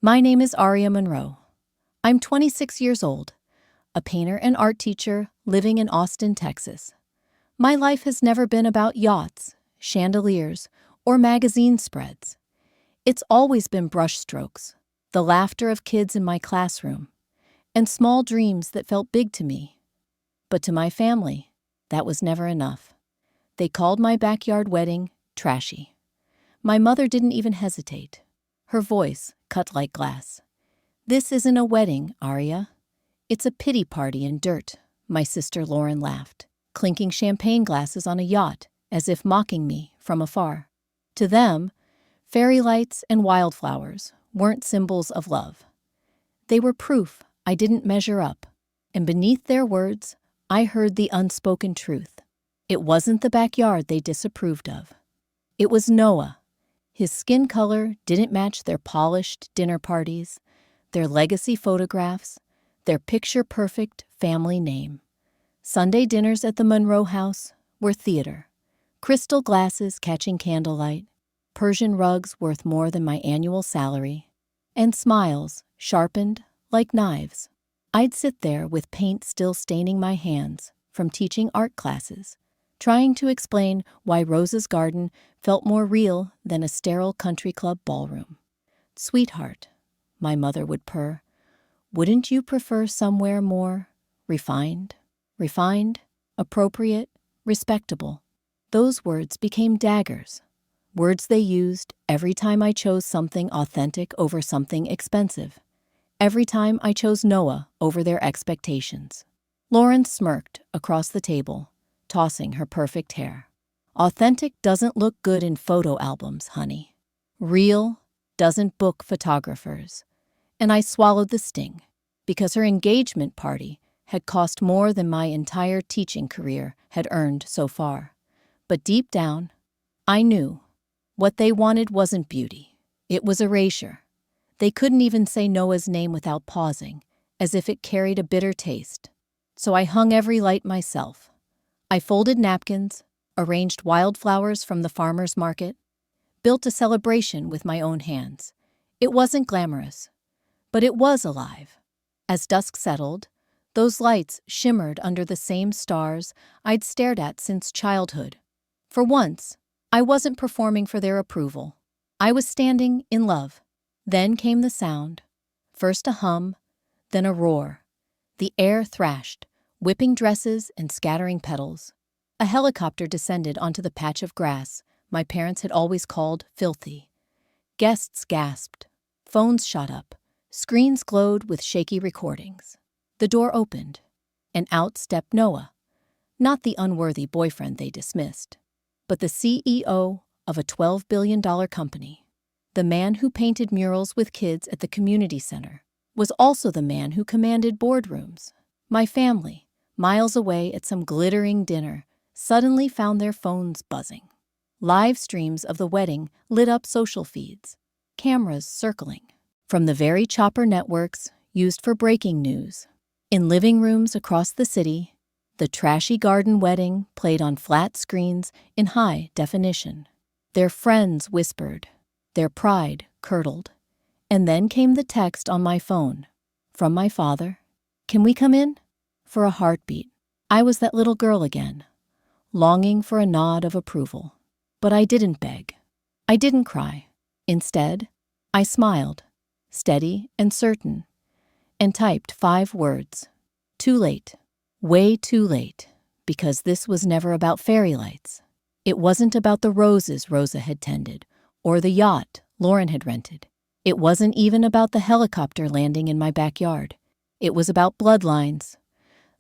My name is Aria Monroe. I'm 26 years old, a painter and art teacher living in Austin, Texas. My life has never been about yachts, chandeliers, or magazine spreads. It's always been brushstrokes, the laughter of kids in my classroom, and small dreams that felt big to me. But to my family, that was never enough. They called my backyard wedding trashy. My mother didn't even hesitate. Her voice cut like glass. "This isn't a wedding, Aria. It's a pity party in dirt," my sister Lauren laughed, clinking champagne glasses on a yacht as if mocking me from afar. To them, fairy lights and wildflowers weren't symbols of love. They were proof I didn't measure up, and beneath their words, I heard the unspoken truth. It wasn't the backyard they disapproved of. It was Noah. His skin color didn't match their polished dinner parties, their legacy photographs, their picture-perfect family name. Sunday dinners at the Monroe house were theater. Crystal glasses catching candlelight, Persian rugs worth more than my annual salary, and smiles sharpened like knives. I'd sit there with paint still staining my hands from teaching art classes, trying to explain why Rose's garden felt more real than a sterile country club ballroom. "Sweetheart," my mother would purr, "wouldn't you prefer somewhere more refined? Refined, appropriate, respectable." Those words became daggers, words they used every time I chose something authentic over something expensive, every time I chose Noah over their expectations. Lauren smirked across the table, tossing her perfect hair. "Authentic doesn't look good in photo albums, honey. Real doesn't book photographers." And I swallowed the sting, because her engagement party had cost more than my entire teaching career had earned so far. But deep down, I knew what they wanted wasn't beauty. It was erasure. They couldn't even say Noah's name without pausing, as if it carried a bitter taste. So I hung every light myself. I folded napkins, arranged wildflowers from the farmer's market, built a celebration with my own hands. It wasn't glamorous, but it was alive. As dusk settled, those lights shimmered under the same stars I'd stared at since childhood. For once, I wasn't performing for their approval. I was standing in love. Then came the sound. First a hum, then a roar. The air thrashed, whipping dresses and scattering petals. A helicopter descended onto the patch of grass my parents had always called filthy. Guests gasped. Phones shot up. Screens glowed with shaky recordings. The door opened, and out stepped Noah. Not the unworthy boyfriend they dismissed, but the CEO of a $12 billion company. The man who painted murals with kids at the community center was also the man who commanded boardrooms. My family, miles away at some glittering dinner, suddenly found their phones buzzing. Live streams of the wedding lit up social feeds, cameras circling. From the very chopper networks used for breaking news. In living rooms across the city, the trashy garden wedding played on flat screens in high definition. Their friends whispered, their pride curdled. And then came the text on my phone, from my father. "Can we come in?" For a heartbeat, I was that little girl again, longing for a nod of approval. But I didn't beg. I didn't cry. Instead, I smiled, steady and certain, and typed 5 words. Too late. Way too late. Because this was never about fairy lights. It wasn't about the roses Rosa had tended, or the yacht Lauren had rented. It wasn't even about the helicopter landing in my backyard. It was about bloodlines,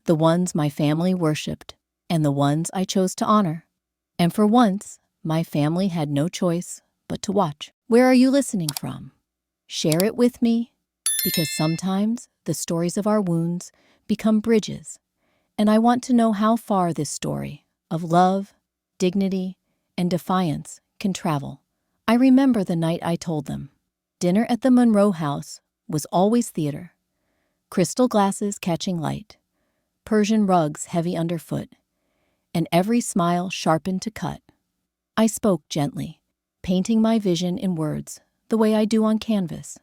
the ones my family worshipped, and the ones I chose to honor. And for once, my family had no choice but to watch. Where are you listening from? Share it with me, because sometimes the stories of our wounds become bridges, and I want to know how far this story of love, dignity, and defiance can travel. I remember the night I told them. Dinner at the Monroe house was always theater. Crystal glasses catching light, Persian rugs heavy underfoot, and every smile sharpened to cut. I spoke gently, painting my vision in words the way I do on canvas.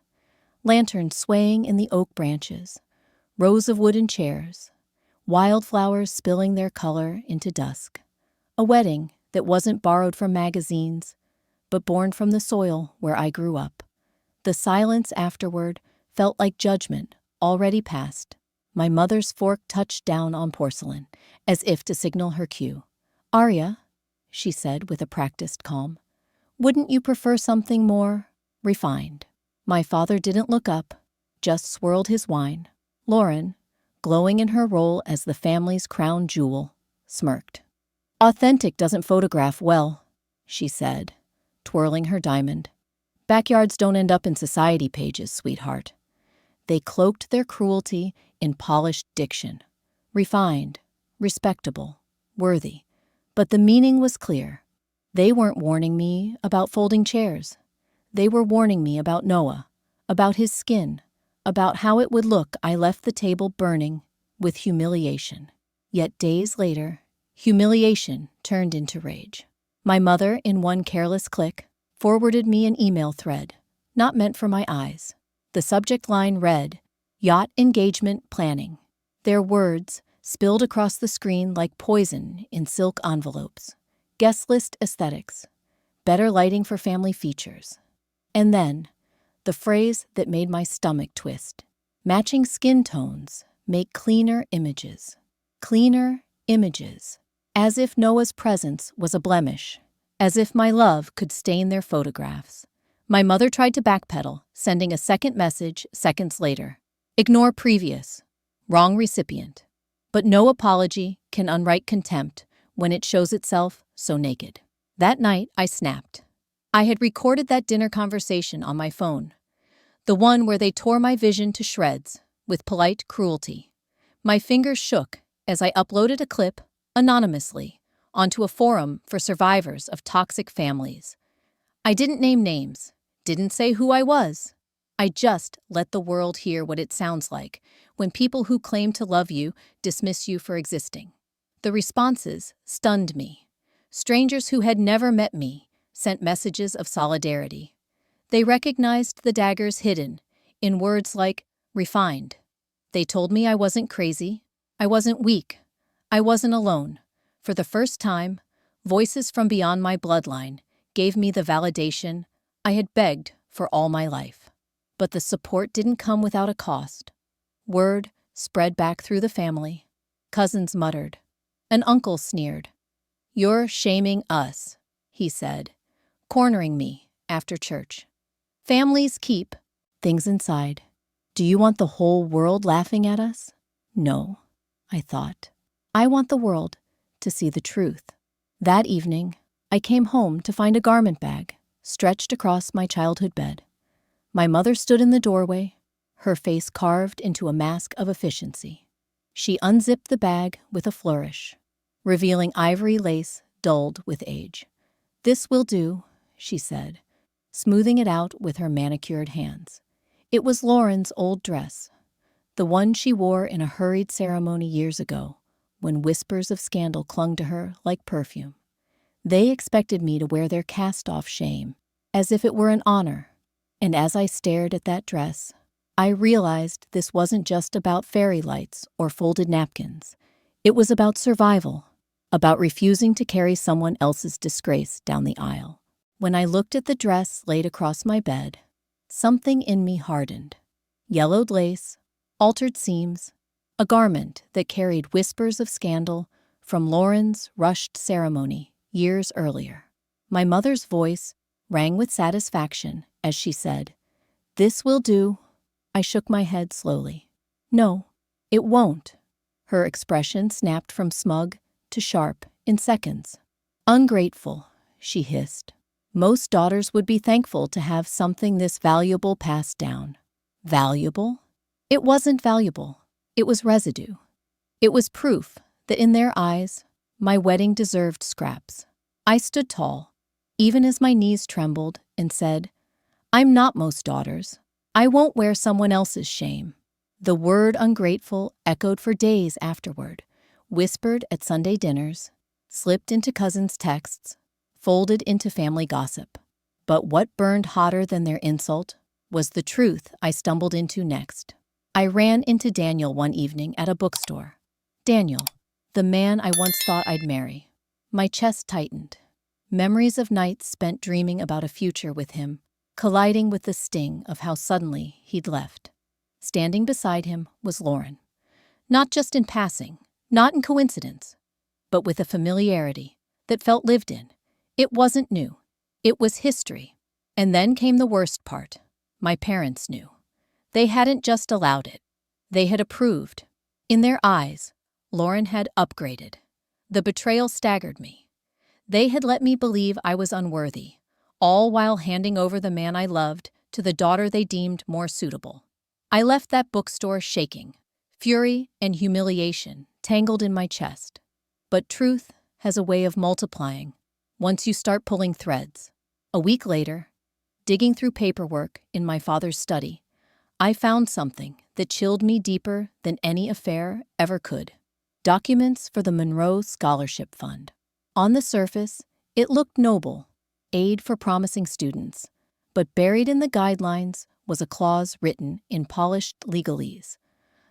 Lanterns swaying in the oak branches, rows of wooden chairs, wildflowers spilling their color into dusk. A wedding that wasn't borrowed from magazines, but born from the soil where I grew up. The silence afterward felt like judgment already past. My mother's fork touched down on porcelain, as if to signal her cue. "Aria," she said with a practiced calm, "wouldn't you prefer something more refined?" My father didn't look up, just swirled his wine. Lauren, glowing in her role as the family's crown jewel, smirked. "Authentic doesn't photograph well," she said, twirling her diamond. "Backyards don't end up in society pages, sweetheart." They cloaked their cruelty in polished diction. Refined, respectable, worthy. But the meaning was clear. They weren't warning me about folding chairs. They were warning me about Noah, about his skin, about how it would look. I left the table burning with humiliation. Yet days later, humiliation turned into rage. My mother, in one careless click, forwarded me an email thread, not meant for my eyes. The subject line read, "Yacht engagement planning." Their words spilled across the screen like poison in silk envelopes. Guest list aesthetics. Better lighting for family features. And then, the phrase that made my stomach twist. Matching skin tones make cleaner images. Cleaner images. As if Noah's presence was a blemish. As if my love could stain their photographs. My mother tried to backpedal, sending a second message seconds later. "Ignore previous. Wrong recipient." But no apology can unwrite contempt when it shows itself so naked. That night, I snapped. I had recorded that dinner conversation on my phone. The one where they tore my vision to shreds with polite cruelty. My fingers shook as I uploaded a clip, anonymously, onto a forum for survivors of toxic families. I didn't name names, didn't say who I was. I just let the world hear what it sounds like when people who claim to love you dismiss you for existing. The responses stunned me. Strangers who had never met me sent messages of solidarity. They recognized the daggers hidden in words like refined. They told me I wasn't crazy, I wasn't weak, I wasn't alone. For the first time, voices from beyond my bloodline gave me the validation I had begged for all my life. But the support didn't come without a cost. Word spread back through the family. Cousins muttered. An uncle sneered. "You're shaming us," he said, cornering me after church. Families keep things inside. Do you want the whole world laughing at us? No, I thought. I want the world to see the truth. That evening, I came home to find a garment bag stretched across my childhood bed. My mother stood in the doorway, her face carved into a mask of efficiency. She unzipped the bag with a flourish, revealing ivory lace dulled with age. "This will do," she said, smoothing it out with her manicured hands. It was Lauren's old dress, the one she wore in a hurried ceremony years ago, when whispers of scandal clung to her like perfume. They expected me to wear their cast-off shame, as if it were an honor. And as I stared at that dress, I realized this wasn't just about fairy lights or folded napkins. It was about survival, about refusing to carry someone else's disgrace down the aisle. When I looked at the dress laid across my bed, something in me hardened. Yellowed lace, altered seams, a garment that carried whispers of scandal from Lauren's rushed ceremony years earlier. My mother's voice rang with satisfaction as she said, "This will do." I shook my head slowly. "No, it won't." Her expression snapped from smug to sharp in seconds. "Ungrateful," she hissed. "Most daughters would be thankful to have something this valuable passed down." Valuable? It wasn't valuable. It was residue. It was proof that in their eyes, my wedding deserved scraps. I stood tall, even as my knees trembled, and said, "I'm not most daughters. I won't wear someone else's shame." The word ungrateful echoed for days afterward, whispered at Sunday dinners, slipped into cousins' texts, folded into family gossip. But what burned hotter than their insult was the truth I stumbled into next. I ran into Daniel one evening at a bookstore. Daniel, the man I once thought I'd marry. My chest tightened. Memories of nights spent dreaming about a future with him, colliding with the sting of how suddenly he'd left. Standing beside him was Lauren. Not just in passing, not in coincidence, but with a familiarity that felt lived in. It wasn't new. It was history. And then came the worst part. My parents knew. They hadn't just allowed it. They had approved. In their eyes, Lauren had upgraded. The betrayal staggered me. They had let me believe I was unworthy, all while handing over the man I loved to the daughter they deemed more suitable. I left that bookstore shaking, fury and humiliation tangled in my chest. But truth has a way of multiplying once you start pulling threads. A week later, digging through paperwork in my father's study, I found something that chilled me deeper than any affair ever could. Documents for the Monroe Scholarship Fund. On the surface, it looked noble, aid for promising students, but buried in the guidelines was a clause written in polished legalese.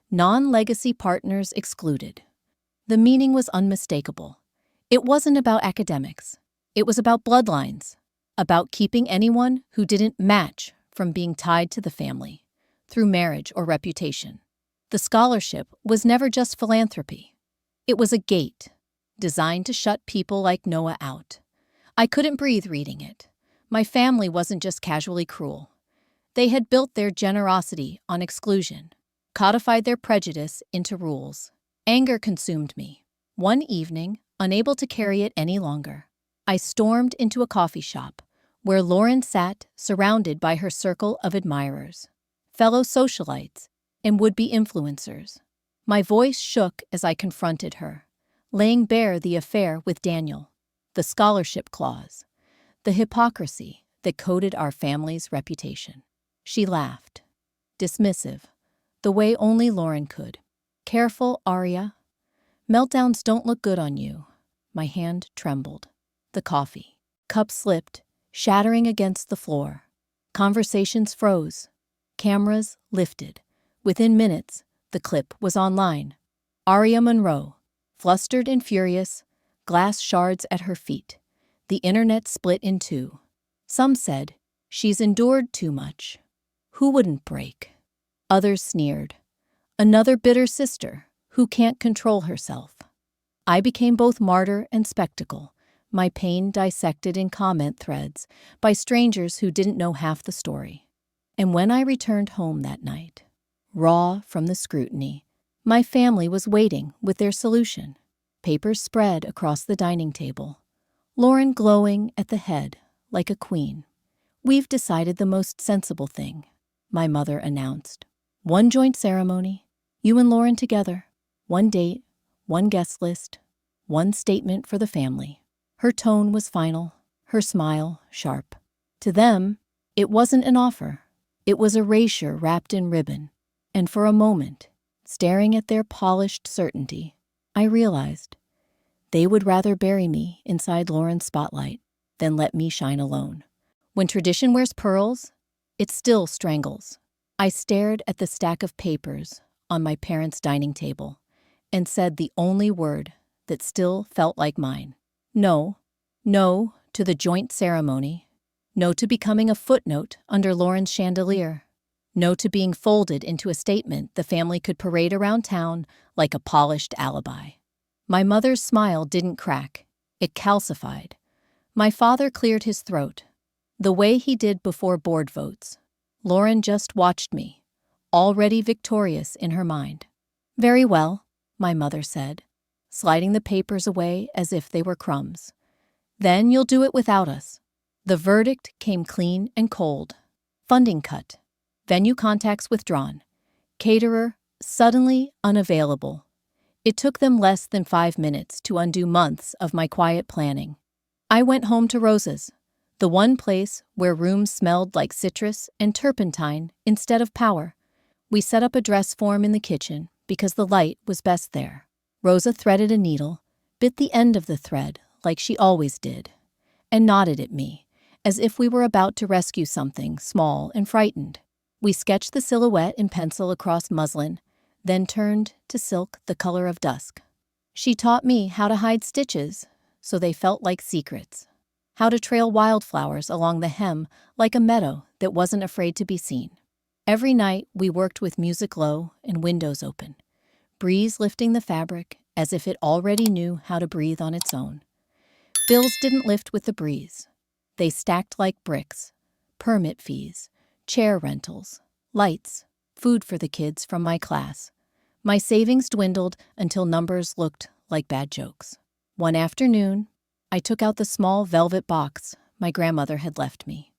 Non-legacy partners excluded. The meaning was unmistakable. It wasn't about academics. It was about bloodlines, about keeping anyone who didn't match from being tied to the family through marriage or reputation. The scholarship was never just philanthropy. It was a gate designed to shut people like Noah out. I couldn't breathe reading it. My family wasn't just casually cruel. They had built their generosity on exclusion, codified their prejudice into rules. Anger consumed me. One evening, unable to carry it any longer, I stormed into a coffee shop where Lauren sat surrounded by her circle of admirers, fellow socialites, and would-be influencers. My voice shook as I confronted her, laying bare the affair with Daniel, the scholarship clause, the hypocrisy that coated our family's reputation. She laughed, dismissive, the way only Lauren could. Careful, Aria. Meltdowns don't look good on you. My hand trembled. The coffee cup slipped, shattering against the floor. Conversations froze. Cameras lifted. Within minutes, the clip was online. Aria Monroe, flustered and furious, glass shards at her feet. The internet split in two. Some said, "She's endured too much. Who wouldn't break?" Others sneered. "Another bitter sister who can't control herself." I became both martyr and spectacle, my pain dissected in comment threads by strangers who didn't know half the story. And when I returned home that night, raw from the scrutiny, my family was waiting with their solution. Papers spread across the dining table. Lauren glowing at the head like a queen. "We've decided the most sensible thing," my mother announced. "One joint ceremony, you and Lauren together. One date, one guest list, one statement for the family." Her tone was final, her smile sharp. To them, it wasn't an offer. It was erasure wrapped in ribbon. And for a moment, staring at their polished certainty, I realized they would rather bury me inside Lauren's spotlight than let me shine alone. When tradition wears pearls, it still strangles. I stared at the stack of papers on my parents' dining table and said the only word that still felt like mine. No. No to the joint ceremony. No to becoming a footnote under Lauren's chandelier. No to being folded into a statement the family could parade around town like a polished alibi. My mother's smile didn't crack. It calcified. My father cleared his throat, the way he did before board votes. Lauren just watched me, already victorious in her mind. "Very well," my mother said, sliding the papers away as if they were crumbs. "Then you'll do it without us." The verdict came clean and cold. Funding cut. Venue contacts withdrawn. Caterer suddenly unavailable. It took them less than 5 minutes to undo months of my quiet planning. I went home to Rosa's, the one place where rooms smelled like citrus and turpentine instead of power. We set up a dress form in the kitchen because the light was best there. Rosa threaded a needle, bit the end of the thread like she always did, and nodded at me, as if we were about to rescue something small and frightened. We sketched the silhouette in pencil across muslin, then turned to silk the color of dusk. She taught me how to hide stitches so they felt like secrets, how to trail wildflowers along the hem like a meadow that wasn't afraid to be seen. Every night we worked with music low and windows open, breeze lifting the fabric as if it already knew how to breathe on its own. Bills didn't lift with the breeze. They stacked like bricks: permit fees, chair rentals, lights, food for the kids from my class. My savings dwindled until numbers looked like bad jokes. One afternoon, I took out the small velvet box my grandmother had left me.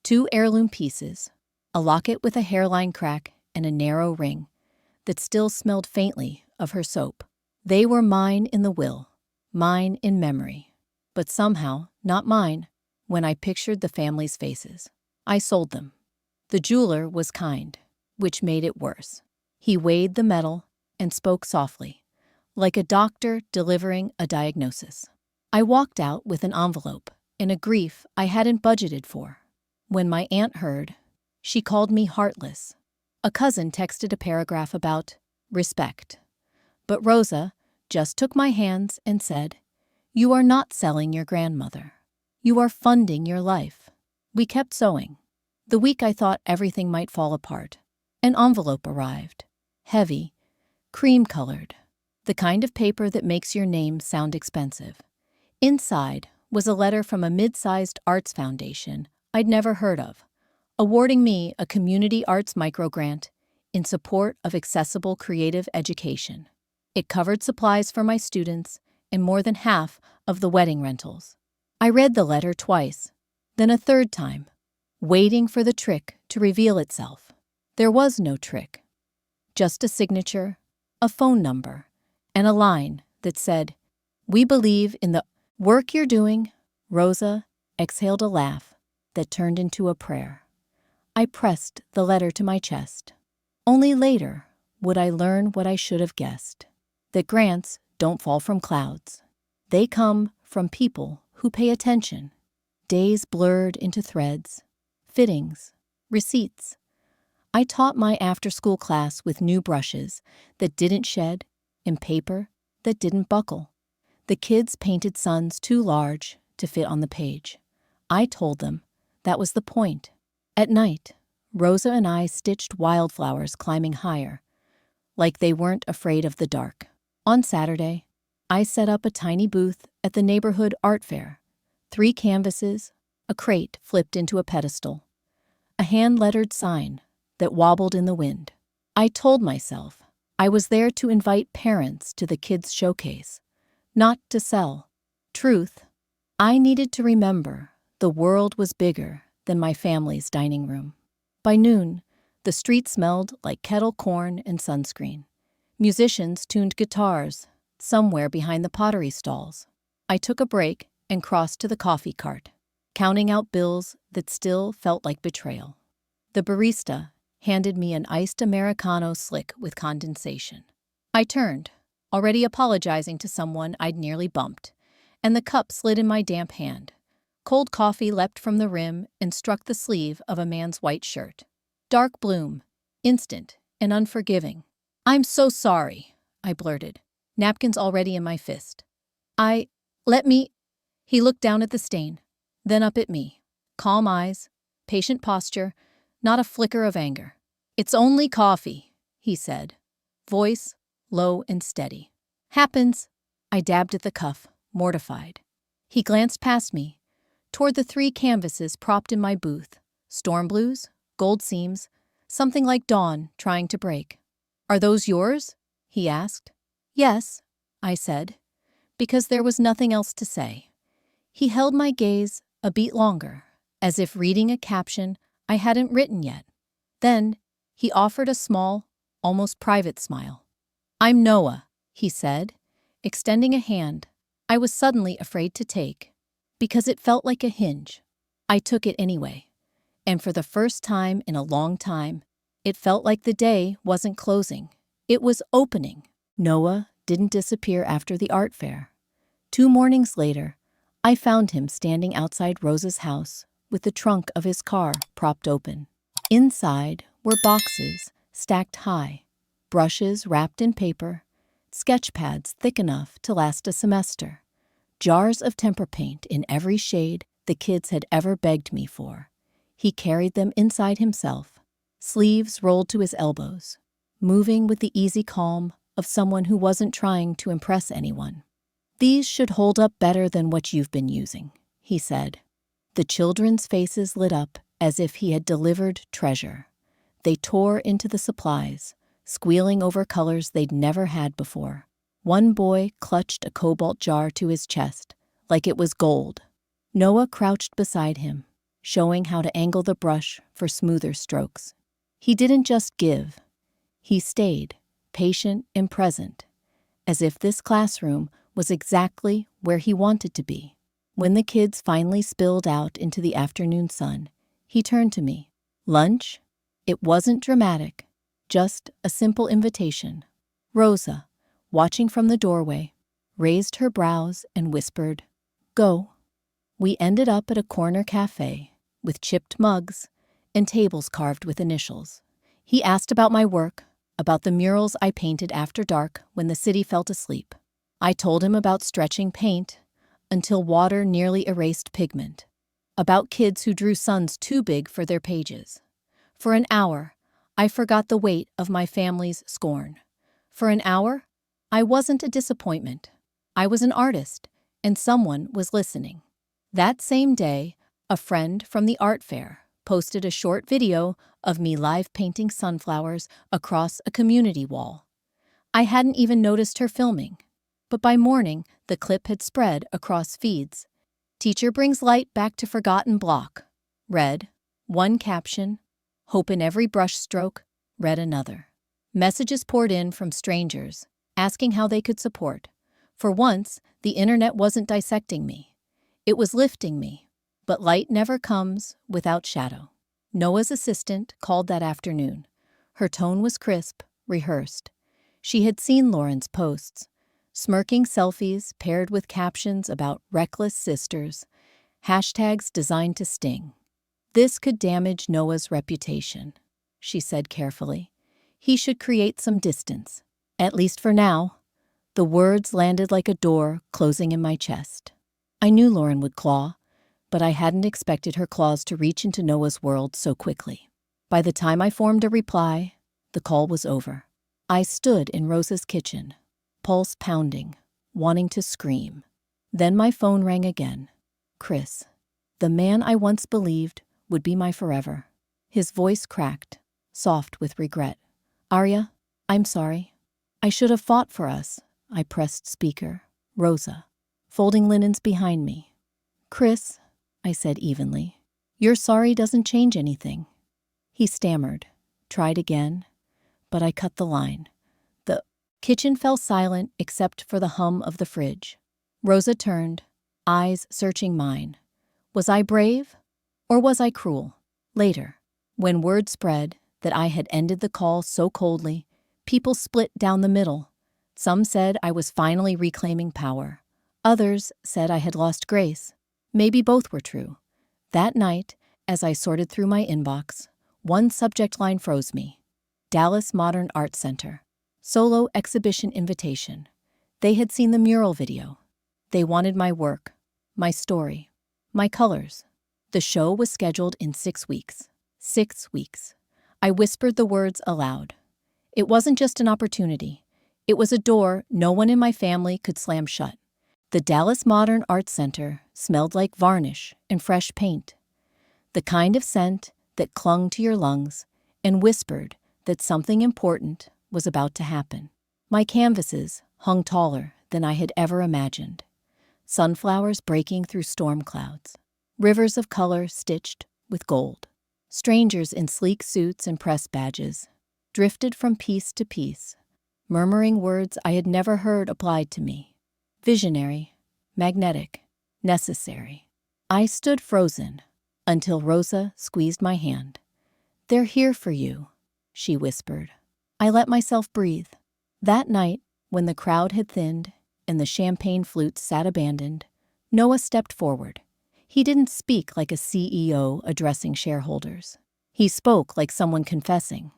2 heirloom pieces, a locket with a hairline crack and a narrow ring that still smelled faintly of her soap. They were mine in the will, mine in memory, but somehow not mine when I pictured the family's faces. I sold them. The jeweler was kind, which made it worse. He weighed the metal and spoke softly, like a doctor delivering a diagnosis. I walked out with an envelope and a grief I hadn't budgeted for. When my aunt heard, she called me heartless. A cousin texted a paragraph about respect. But Rosa just took my hands and said, "You are not selling your grandmother. You are funding your life." We kept sewing. The week I thought everything might fall apart, an envelope arrived. Heavy, cream-colored, the kind of paper that makes your name sound expensive. Inside was a letter from a mid-sized arts foundation I'd never heard of, awarding me a community arts microgrant in support of accessible creative education. It covered supplies for my students and more than half of the wedding rentals. I read the letter twice, then a third time, waiting for the trick to reveal itself. There was no trick, just a signature, a phone number, and a line that said, "We believe in the work you're doing." Rosa exhaled a laugh that turned into a prayer. I pressed the letter to my chest. Only later would I learn what I should have guessed, that grants don't fall from clouds. They come from people who pay attention. Days blurred into threads, fittings, receipts. I taught my after-school class with new brushes that didn't shed and paper that didn't buckle. The kids painted suns too large to fit on the page. I told them that was the point. At night, Rosa and I stitched wildflowers climbing higher, like they weren't afraid of the dark. On Saturday, I set up a tiny booth at the neighborhood art fair. 3 canvases, a crate flipped into a pedestal, a hand-lettered sign that wobbled in the wind. I told myself I was there to invite parents to the kids' showcase, not to sell. Truth, I needed to remember the world was bigger than my family's dining room. By noon, the street smelled like kettle corn and sunscreen. Musicians tuned guitars somewhere behind the pottery stalls. I took a break and crossed to the coffee cart, counting out bills that still felt like betrayal. The barista handed me an iced Americano slick with condensation. I turned, already apologizing to someone I'd nearly bumped, and the cup slid in my damp hand. Cold coffee leapt from the rim and struck the sleeve of a man's white shirt. Dark bloom, instant and unforgiving. "I'm so sorry," I blurted, napkins already in my fist. Let me." He looked down at the stain, then up at me. Calm eyes, patient posture, not a flicker of anger. "It's only coffee," he said, voice low and steady. "Happens." I dabbed at the cuff, mortified. He glanced past me, toward the 3 canvases propped in my booth. Storm blues, gold seams, something like dawn trying to break. "Are those yours?" he asked. "Yes," I said, because there was nothing else to say. He held my gaze a beat longer, as if reading a caption I hadn't written yet. Then he offered a small, almost private smile. "I'm Noah," he said, extending a hand I was suddenly afraid to take, because it felt like a hinge. I took it anyway, and for the first time in a long time, it felt like the day wasn't closing. It was opening. Noah didn't disappear after the art fair. 2 mornings later, I found him standing outside Rosa's house with the trunk of his car propped open. Inside were boxes stacked high, brushes wrapped in paper, sketch pads thick enough to last a semester, jars of tempera paint in every shade the kids had ever begged me for. He carried them inside himself, sleeves rolled to his elbows, moving with the easy calm of someone who wasn't trying to impress anyone. "These should hold up better than what you've been using," he said. The children's faces lit up as if he had delivered treasure. They tore into the supplies, squealing over colors they'd never had before. One boy clutched a cobalt jar to his chest, like it was gold. Noah crouched beside him, showing how to angle the brush for smoother strokes. He didn't just give. He stayed, patient and present, as if this classroom was exactly where he wanted to be. When the kids finally spilled out into the afternoon sun, he turned to me. "Lunch?" It wasn't dramatic, just a simple invitation. Rosa, watching from the doorway, raised her brows and whispered, "Go." We ended up at a corner cafe with chipped mugs and tables carved with initials. He asked about my work, about the murals I painted after dark when the city fell asleep. I told him about stretching paint until water nearly erased pigment, about kids who drew suns too big for their pages. For an hour, I forgot the weight of my family's scorn. For an hour, I wasn't a disappointment. I was an artist, and someone was listening. That same day, a friend from the art fair posted a short video of me live painting sunflowers across a community wall. I hadn't even noticed her filming, but by morning, the clip had spread across feeds. "Teacher brings light back to forgotten block," read one caption. "Hope in every brushstroke," read another. Messages poured in from strangers, asking how they could support. For once, the internet wasn't dissecting me. It was lifting me. But light never comes without shadow. Noah's assistant called that afternoon. Her tone was crisp, rehearsed. She had seen Lauren's posts, smirking selfies paired with captions about reckless sisters, hashtags designed to sting. "This could damage Noah's reputation," she said carefully. "He should create some distance, at least for now." The words landed like a door closing in my chest. I knew Lauren would claw, but I hadn't expected her claws to reach into Noah's world so quickly. By the time I formed a reply, the call was over. I stood in Rosa's kitchen, pulse pounding, wanting to scream. Then my phone rang again. Chris, the man I once believed would be my forever. His voice cracked, soft with regret. "Aria, I'm sorry. I should have fought for us." I pressed speaker. "Rosa," folding linens behind me. "Chris," I said evenly, "your sorry doesn't change anything." He stammered, tried again, but I cut the line. The kitchen fell silent except for the hum of the fridge. Rosa turned, eyes searching mine. Was I brave, or was I cruel? Later, when word spread that I had ended the call so coldly, people split down the middle. Some said I was finally reclaiming power. Others said I had lost grace. Maybe both were true. That night, as I sorted through my inbox, one subject line froze me. Dallas Modern Art Center. Solo exhibition invitation. They had seen the mural video. They wanted my work, my story, my colors. The show was scheduled in 6 weeks. 6 weeks. I whispered the words aloud. It wasn't just an opportunity. It was a door no one in my family could slam shut. The Dallas Modern Art Center smelled like varnish and fresh paint, the kind of scent that clung to your lungs and whispered that something important was about to happen. My canvases hung taller than I had ever imagined. Sunflowers breaking through storm clouds, rivers of color stitched with gold. Strangers in sleek suits and press badges drifted from piece to piece, murmuring words I had never heard applied to me. Visionary, magnetic, necessary. I stood frozen until Rosa squeezed my hand. "They're here for you," she whispered. I let myself breathe. That night, when the crowd had thinned and the champagne flutes sat abandoned, Noah stepped forward. He didn't speak like a CEO addressing shareholders. He spoke like someone confessing.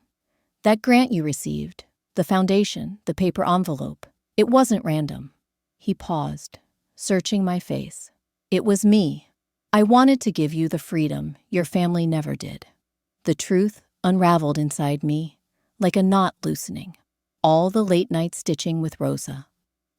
That grant you received, the foundation, the paper envelope, it wasn't random. He paused, searching my face. It was me. I wanted to give you the freedom your family never did. The truth unraveled inside me, like a knot loosening. All the late-night stitching with Rosa,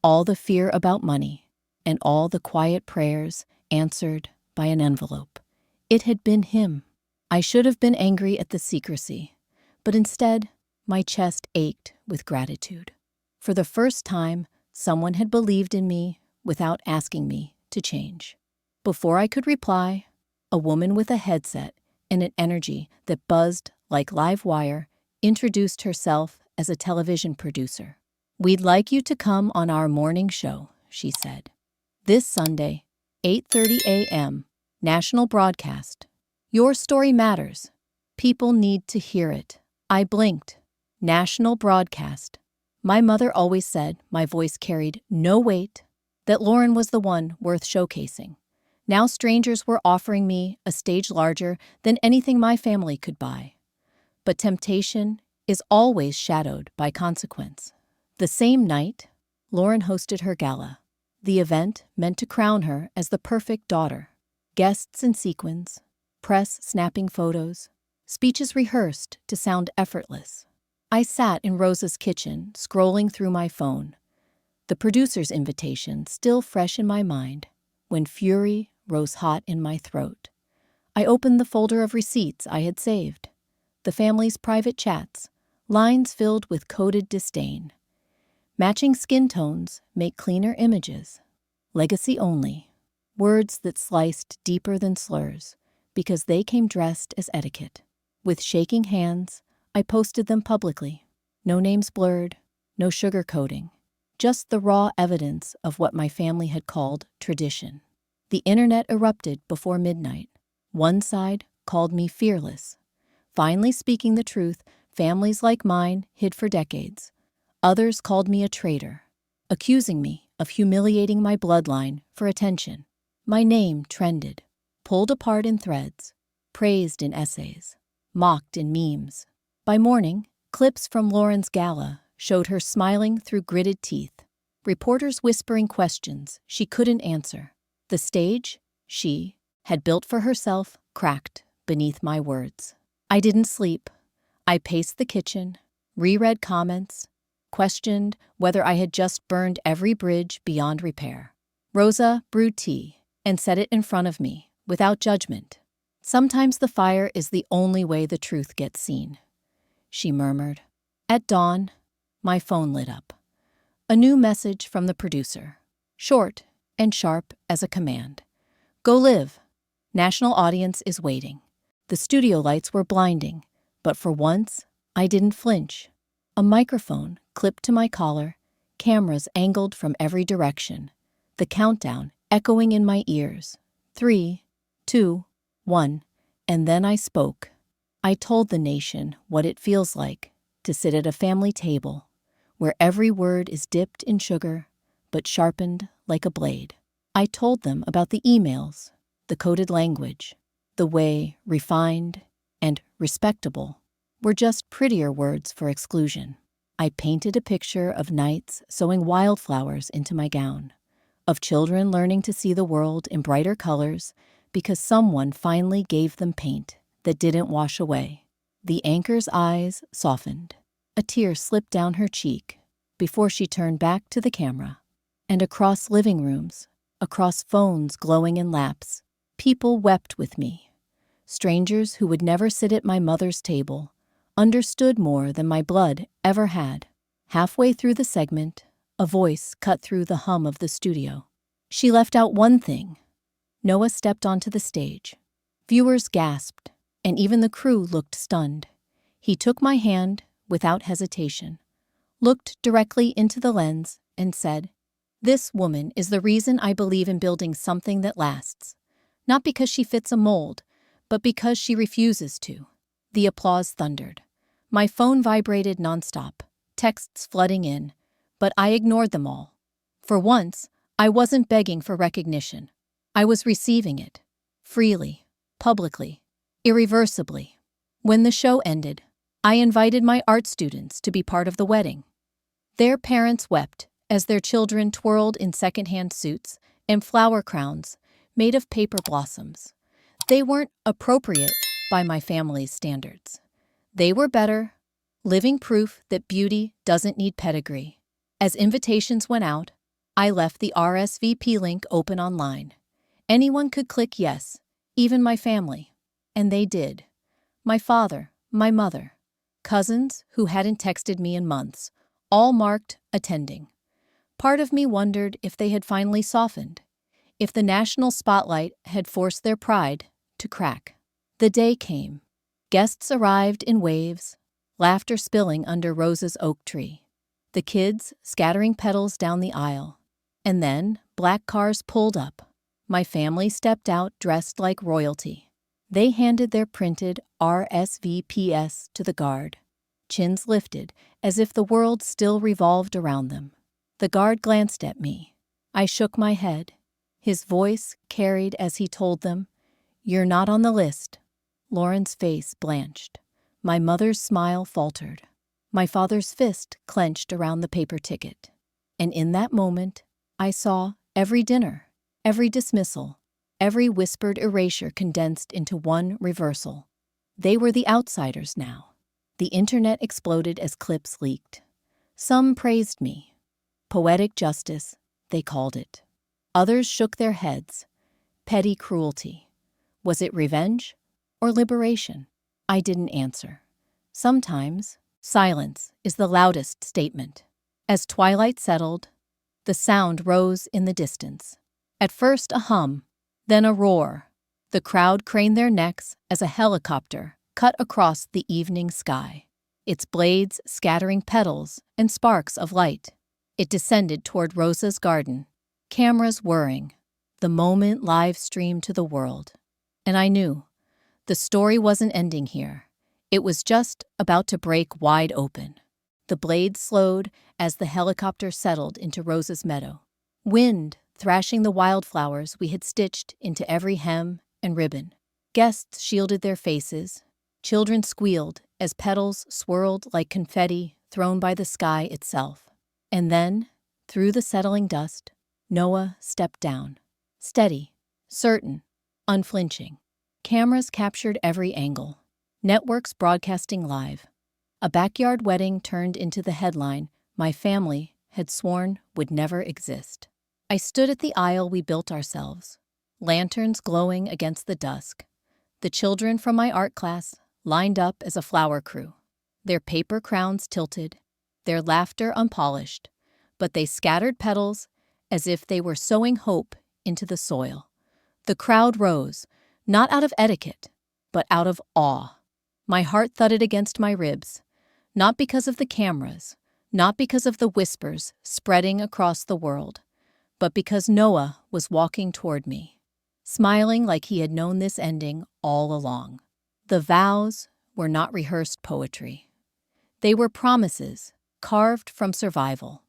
all the fear about money, and all the quiet prayers answered by an envelope. It had been him. I should have been angry at the secrecy, but instead, my chest ached with gratitude. For the first time, someone had believed in me without asking me to change. Before I could reply, a woman with a headset and an energy that buzzed like live wire introduced herself as a television producer. "We'd like you to come on our morning show," she said. "This Sunday, 8:30 a.m., national broadcast. Your story matters. People need to hear it." I blinked. National broadcast. My mother always said my voice carried no weight, that Lauren was the one worth showcasing. Now strangers were offering me a stage larger than anything my family could buy. But temptation is always shadowed by consequence. The same night, Lauren hosted her gala. The event meant to crown her as the perfect daughter. Guests in sequins, press snapping photos, speeches rehearsed to sound effortless. I sat in Rosa's kitchen, scrolling through my phone, the producer's invitation still fresh in my mind, when fury rose hot in my throat. I opened the folder of receipts I had saved, the family's private chats, lines filled with coded disdain. Matching skin tones make cleaner images. Legacy only, words that sliced deeper than slurs, because they came dressed as etiquette. With shaking hands, I posted them publicly. No names blurred, no sugarcoating, just the raw evidence of what my family had called tradition. The internet erupted before midnight. One side called me fearless, finally speaking the truth families like mine hid for decades. Others called me a traitor, accusing me of humiliating my bloodline for attention. My name trended, pulled apart in threads, praised in essays, mocked in memes. By morning, clips from Lauren's gala showed her smiling through gritted teeth, reporters whispering questions she couldn't answer. The stage she had built for herself cracked beneath my words. I didn't sleep. I paced the kitchen, reread comments, questioned whether I had just burned every bridge beyond repair. Rosa brewed tea and set it in front of me, without judgment. "Sometimes the fire is the only way the truth gets seen," she murmured. At dawn, my phone lit up. A new message from the producer, short and sharp as a command. "Go live. National audience is waiting." The studio lights were blinding, but for once, I didn't flinch. A microphone clipped to my collar, cameras angled from every direction, the countdown echoing in my ears. 3, 2, 1, and then I spoke. I told the nation what it feels like to sit at a family table where every word is dipped in sugar but sharpened like a blade. I told them about the emails, the coded language, the way refined and respectable were just prettier words for exclusion. I painted a picture of nights sewing wildflowers into my gown, of children learning to see the world in brighter colors because someone finally gave them paint that didn't wash away. The anchor's eyes softened. A tear slipped down her cheek before she turned back to the camera. And across living rooms, across phones glowing in laps, people wept with me. Strangers who would never sit at my mother's table understood more than my blood ever had. Halfway through the segment, a voice cut through the hum of the studio. She left out one thing. Noah stepped onto the stage. Viewers gasped, and even the crew looked stunned. He took my hand without hesitation, looked directly into the lens, and said, "This woman is the reason I believe in building something that lasts. Not because she fits a mold, but because she refuses to." The applause thundered. My phone vibrated nonstop, texts flooding in, but I ignored them all. For once, I wasn't begging for recognition. I was receiving it, freely, publicly, irreversibly. When the show ended, I invited my art students to be part of the wedding. Their parents wept as their children twirled in secondhand suits and flower crowns made of paper blossoms. They weren't appropriate by my family's standards. They were better, living proof that beauty doesn't need pedigree. As invitations went out, I left the RSVP link open online. Anyone could click yes, even my family. And they did. My father, my mother, cousins who hadn't texted me in months, all marked attending. Part of me wondered if they had finally softened, if the national spotlight had forced their pride to crack. The day came. Guests arrived in waves, laughter spilling under Rosa's oak tree, the kids scattering petals down the aisle. And then black cars pulled up. My family stepped out dressed like royalty. They handed their printed RSVPs to the guard, chins lifted as if the world still revolved around them. The guard glanced at me. I shook my head. His voice carried as he told them, "You're not on the list." Lauren's face blanched. My mother's smile faltered. My father's fist clenched around the paper ticket. And in that moment, I saw every dinner, every dismissal, every whispered erasure condensed into one reversal. They were the outsiders now. The internet exploded as clips leaked. Some praised me. Poetic justice, they called it. Others shook their heads. Petty cruelty. Was it revenge or liberation? I didn't answer. Sometimes, silence is the loudest statement. As twilight settled, the sound rose in the distance. At first a hum, then a roar. The crowd craned their necks as a helicopter cut across the evening sky, its blades scattering petals and sparks of light. It descended toward Rosa's garden, cameras whirring, the moment live streamed to the world. And I knew the story wasn't ending here. It was just about to break wide open. The blades slowed as the helicopter settled into Rosa's meadow, wind thrashing the wildflowers we had stitched into every hem and ribbon. Guests shielded their faces. Children squealed as petals swirled like confetti thrown by the sky itself. And then, through the settling dust, Noah stepped down. Steady, certain, unflinching. Cameras captured every angle. Networks broadcasting live. A backyard wedding turned into the headline my family had sworn would never exist. I stood at the aisle we built ourselves, lanterns glowing against the dusk. The children from my art class lined up as a flower crew, their paper crowns tilted, their laughter unpolished, but they scattered petals as if they were sowing hope into the soil. The crowd rose, not out of etiquette, but out of awe. My heart thudded against my ribs, not because of the cameras, not because of the whispers spreading across the world, but because Noah was walking toward me, smiling like he had known this ending all along. The vows were not rehearsed poetry. They were promises carved from survival.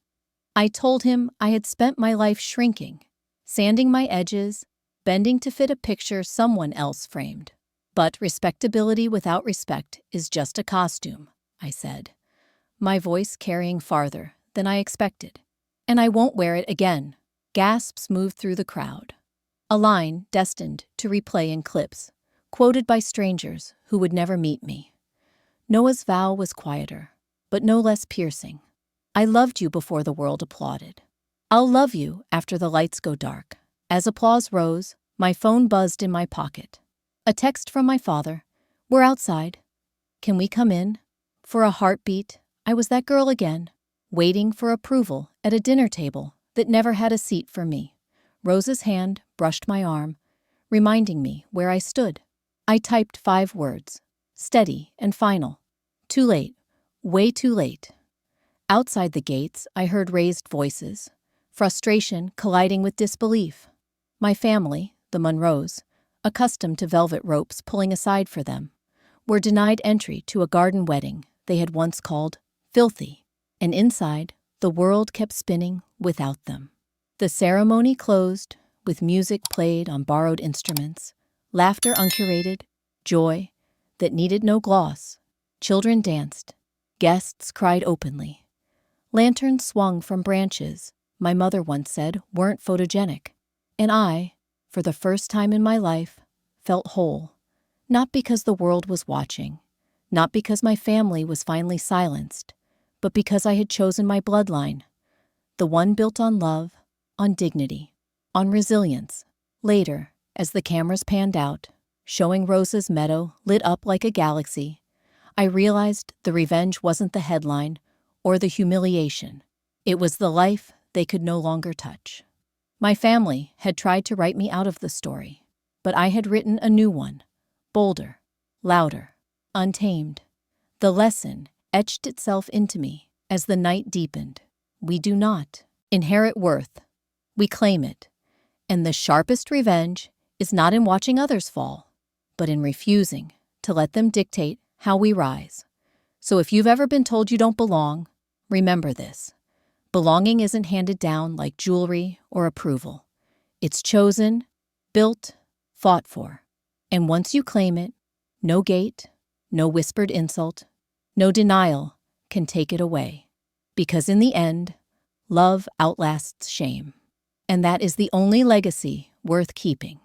I told him I had spent my life shrinking, sanding my edges, bending to fit a picture someone else framed. But respectability without respect is just a costume, I said, my voice carrying farther than I expected. And I won't wear it again. Gasps moved through the crowd. A line destined to replay in clips, quoted by strangers who would never meet me. Noah's vow was quieter, but no less piercing. I loved you before the world applauded. I'll love you after the lights go dark. As applause rose, my phone buzzed in my pocket. A text from my father. We're outside. Can we come in? For a heartbeat, I was that girl again, waiting for approval at a dinner table that never had a seat for me. Rosa's hand brushed my arm, reminding me where I stood. I typed 5 words, steady and final. Too late, way too late. Outside the gates, I heard raised voices, frustration colliding with disbelief. My family, the Monroes, accustomed to velvet ropes pulling aside for them, were denied entry to a garden wedding they had once called filthy, and inside, the world kept spinning without them. The ceremony closed, with music played on borrowed instruments, laughter uncurated, joy, that needed no gloss. Children danced. Guests cried openly. Lanterns swung from branches my mother once said weren't photogenic. And I, for the first time in my life, felt whole. Not because the world was watching, not because my family was finally silenced, but because I had chosen my bloodline, the one built on love, on dignity, on resilience. Later, as the cameras panned out, showing Rosa's meadow lit up like a galaxy, I realized the revenge wasn't the headline or the humiliation. It was the life they could no longer touch. My family had tried to write me out of the story, but I had written a new one, bolder, louder, untamed. The lesson etched itself into me as the night deepened. We do not inherit worth. We claim it. And the sharpest revenge is not in watching others fall, but in refusing to let them dictate how we rise. So if you've ever been told you don't belong, remember this. Belonging isn't handed down like jewelry or approval. It's chosen, built, fought for. And once you claim it, no gate, no whispered insult, no denial can take it away. Because in the end, love outlasts shame. And that is the only legacy worth keeping.